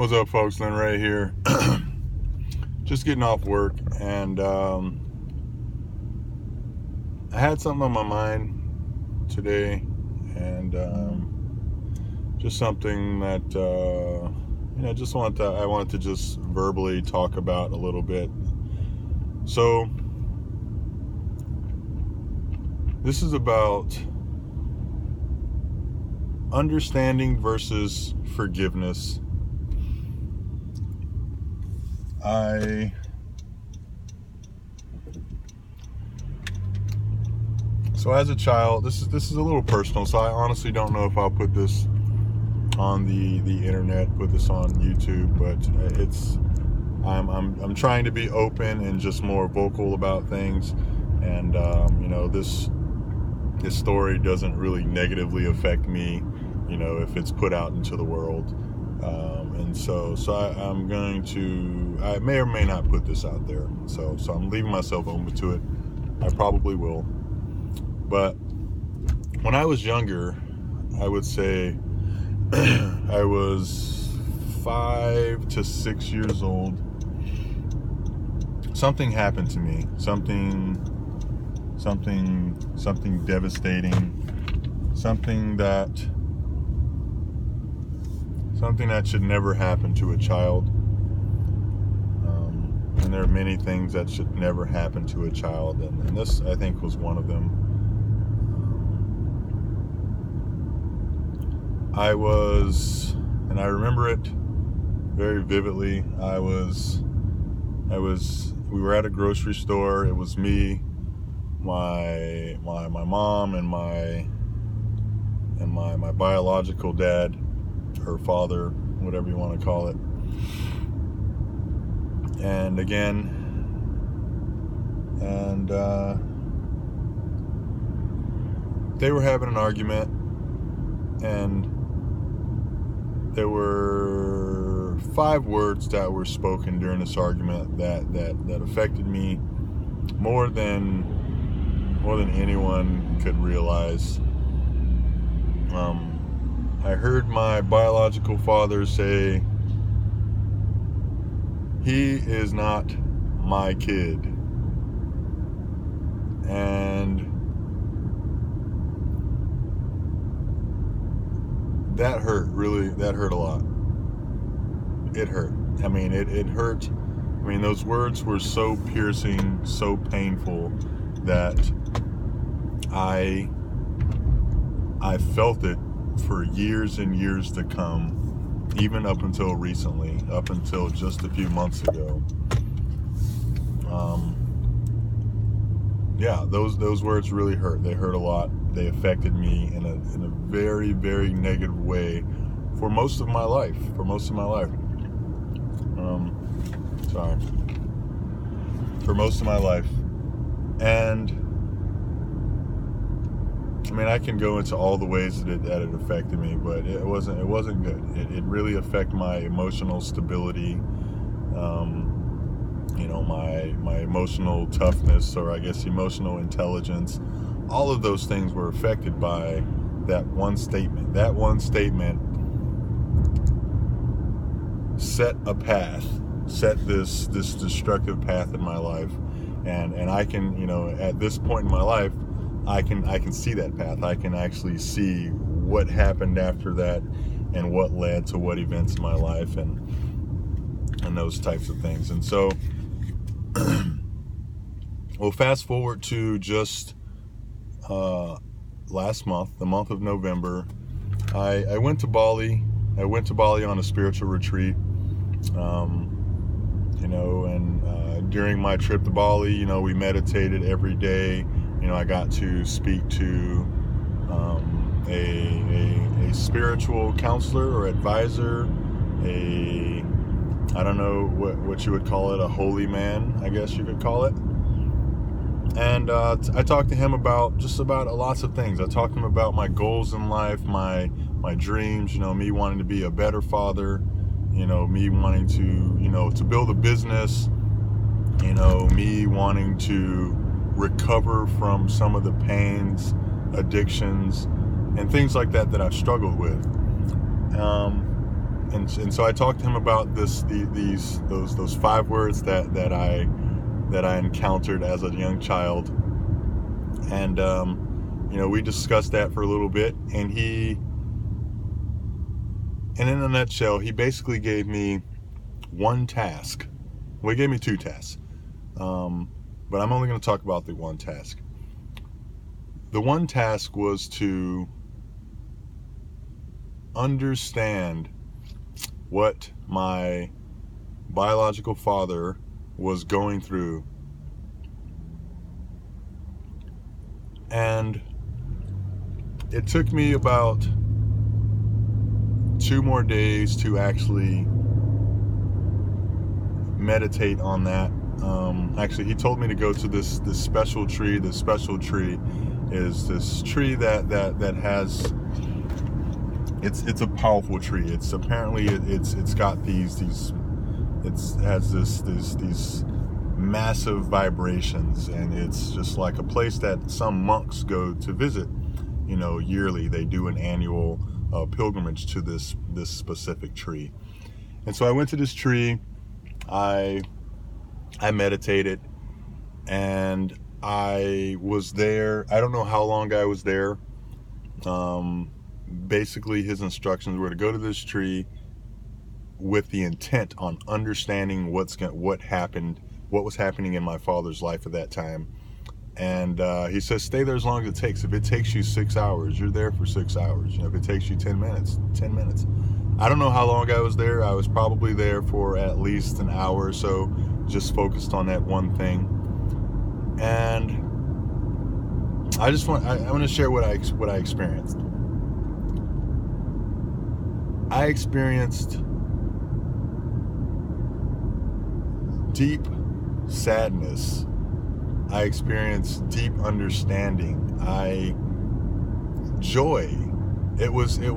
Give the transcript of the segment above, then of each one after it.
What's up, folks? Lynn right here. Just getting off work, and I had something on my mind today, and just something that I wanted to just verbally talk about a little bit. So this is about understanding versus forgiveness. So as a child, this is a little personal, so I honestly don't know if I'll put this on the internet, put this on YouTube, but I'm trying to be open and just more vocal about things, and this story doesn't really negatively affect me, if it's put out into the world. And so I may or may not put this out there. So I'm leaving myself open to it. I probably will. But when I was younger, I would say I was 5 to 6 years old. Something happened to me. Something devastating. Something that should never happen to a child. And there are many things that should never happen to a child, and this, I think, was one of them. I remember it very vividly. We were at a grocery store. It was me, my mom, and my biological dad, her father, whatever you want to call it. And they were having an argument, and there were 5 words that were spoken during this argument that affected me more than anyone could realize. I heard my biological father say, "He is not my kid." And that hurt, really. That hurt a lot. It hurt. It hurt. Those words were so piercing, so painful, that I felt it for years and years to come, even up until recently, up until just a few months ago. Those words really hurt. They hurt a lot. They affected me in a very, very negative way for most of my life. For most of my life. And I can go into all the ways that it affected me, but it wasn't good. It really affected my emotional stability, my emotional toughness, or I guess emotional intelligence. All of those things were affected by that one statement. That one statement set a path, set this destructive path in my life, and I can, at this point in my life, I can see that path. I can actually see what happened after that, and what led to what events in my life, and those types of things. And so, well, fast forward to just last month, the month of November. I went to Bali. I went to Bali on a spiritual retreat. And during my trip to Bali, we meditated every day. I got to speak to a spiritual counselor or advisor, I don't know what you would call it, a holy man, I guess you could call it. And I talked to him about lots of things. I talked to him about my goals in life, my dreams, me wanting to be a better father, me wanting to build a business, me wanting to recover from some of the pains, addictions, and things like that I've struggled with. and so I talked to him about those 5 words that I encountered as a young child, and we discussed that for a little bit, and in a nutshell, he basically gave me one task. Well, he gave me 2 tasks, but I'm only going to talk about the one task. The one task was to understand what my biological father was going through, and it took me about 2 more days to actually meditate on that. Actually, he told me to go to this special tree. This special tree is this tree that has, it's a powerful tree. It's apparently it's got these massive vibrations, and it's just like a place that some monks go to visit. Yearly they do an annual pilgrimage to this specific tree. And so I went to this tree. I meditated, and I was there. I don't know how long I was there. Basically, his instructions were to go to this tree with the intent on understanding what was happening in my father's life at that time. And he says, stay there as long as it takes. If it takes you 6 hours, you're there for 6 hours. If it takes you 10 minutes, 10 minutes. I don't know how long I was there. I was probably there for at least an hour or so, just focused on that one thing. And I want to share what I experienced. I experienced deep sadness. I experienced deep understanding. Joy. It was a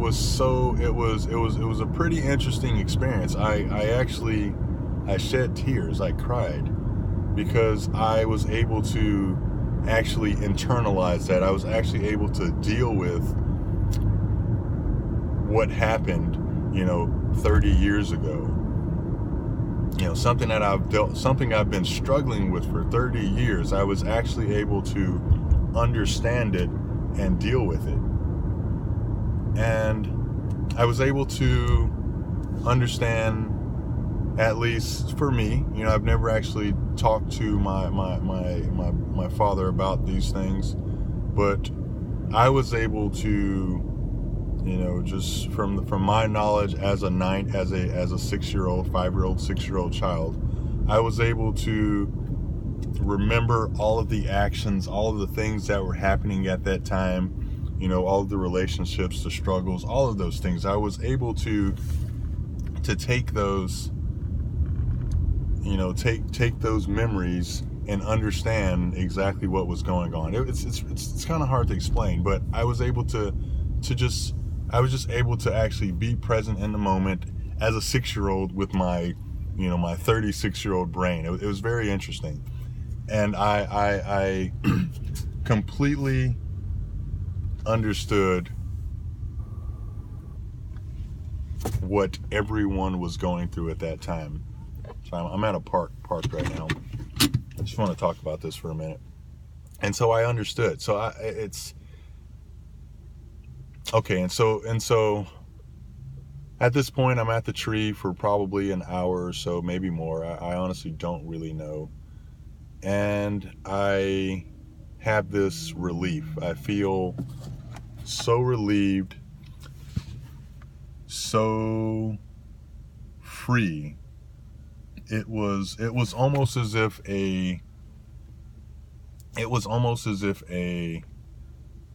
pretty interesting experience. I shed tears. I cried because I was able to actually internalize that. I was actually able to deal with what happened, 30 years ago. Something I've been struggling with for 30 years. I was actually able to understand it and deal with it. And I was able to understand, at least for me, I've never actually talked to my father about these things, but I was able to, just from my knowledge as a 6-year-old, 5-year-old, 6-year-old child, I was able to remember all of the actions, all of the things that were happening at that time, all of the relationships, the struggles, all of those things. I was able to take those, take those memories and understand exactly what was going on. It's kind of hard to explain, but I was able to just able to actually be present in the moment as a 6-year-old with my 36-year-old brain. It was very interesting, and I completely understood what everyone was going through at that time. So I'm at a park right now. I just want to talk about this for a minute. And so I understood. So it's okay. And so at this point, I'm at the tree for probably an hour or so, maybe more. I honestly don't really know. And I have this relief. I feel so relieved, so free. It was almost as if a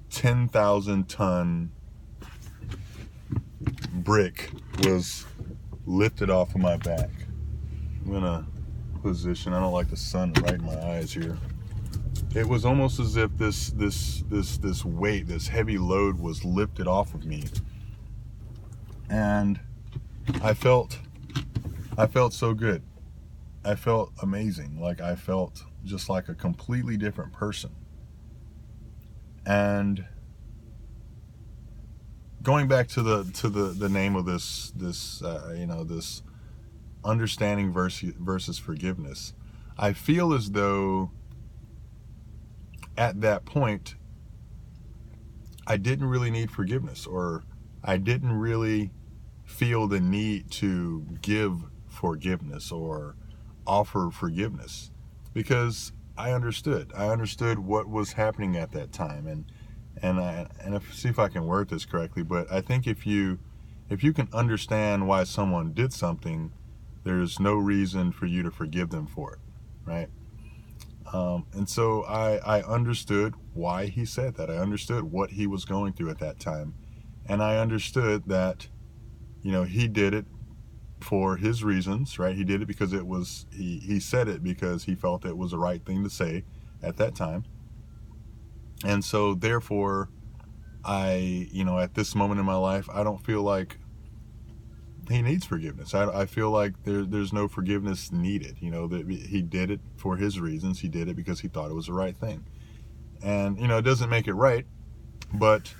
10,000-ton brick was lifted off of my back. I'm gonna position. I don't like the sun right in my eyes here. It was almost as if this weight, this heavy load was lifted off of me. And I felt so good. I felt amazing. Like I felt just like a completely different person. And going back to the name of this this understanding versus forgiveness, I feel as though at that point I didn't really need forgiveness, or I didn't really feel the need to give forgiveness or offer forgiveness, because I understood. I understood what was happening at that time, see if I can word this correctly. But I think if you can understand why someone did something, there's no reason for you to forgive them for it, right? And so I understood why he said that. I understood what he was going through at that time. And I understood that, he did it for his reasons, right? He did it because he said it because he felt it was the right thing to say at that time. And so therefore, at this moment in my life, I don't feel like he needs forgiveness. I feel like there's no forgiveness needed. That he did it for his reasons. He did it because he thought it was the right thing. And it doesn't make it right, but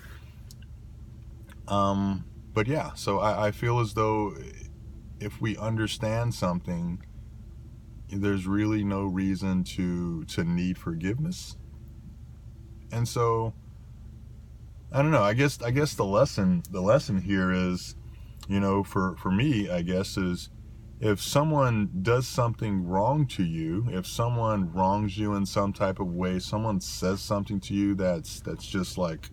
yeah. So I feel as though if we understand something, there's really no reason to need forgiveness. And so I don't know. I guess the lesson here is, for me, I guess, is if someone does something wrong to you, if someone wrongs you in some type of way, someone says something to you that's just like,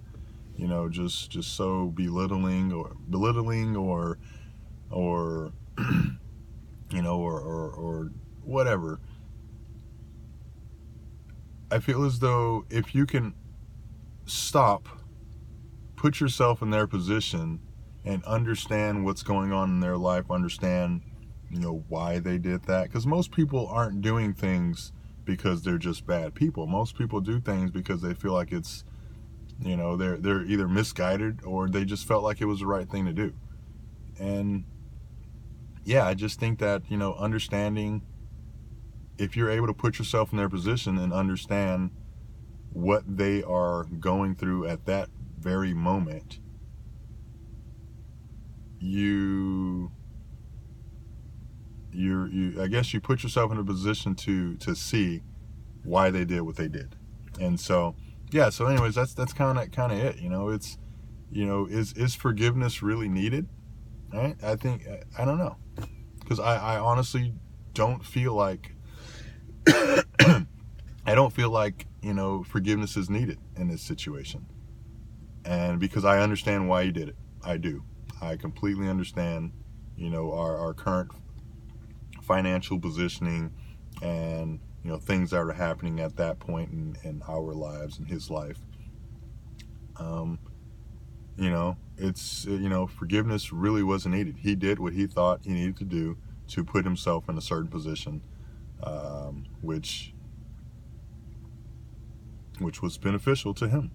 just so belittling or or whatever. I feel as though if you can stop, put yourself in their position, and understand what's going on in their life, understand, why they did that. Because most people aren't doing things because they're just bad people. Most people do things because they feel like it's, they're either misguided or they just felt like it was the right thing to do. And yeah, I just think that, understanding, if you're able to put yourself in their position and understand what they are going through at that very moment, you I guess you put yourself in a position to see why they did what they did. And so yeah, so anyways, that's kind of it. It's, is forgiveness really needed? Right? I think, I don't know, because I honestly don't feel like I don't feel like, forgiveness is needed in this situation. And because I understand why he did it. I do. I completely understand, our current financial positioning and, things that are happening at that point in our lives, in his life. It's, forgiveness really wasn't needed. He did what he thought he needed to do to put himself in a certain position, which was beneficial to him.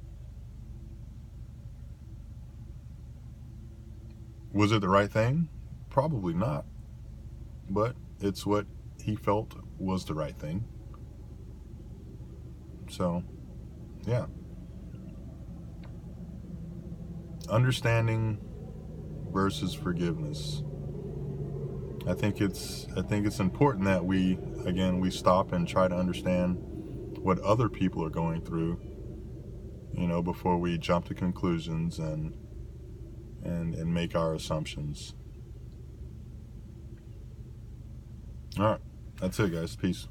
Was it the right thing? Probably not. But it's what he felt was the right thing. So, yeah. Understanding versus forgiveness. I think it's important that we stop and try to understand what other people are going through, before we jump to conclusions and make our assumptions. All right. That's it, guys. Peace.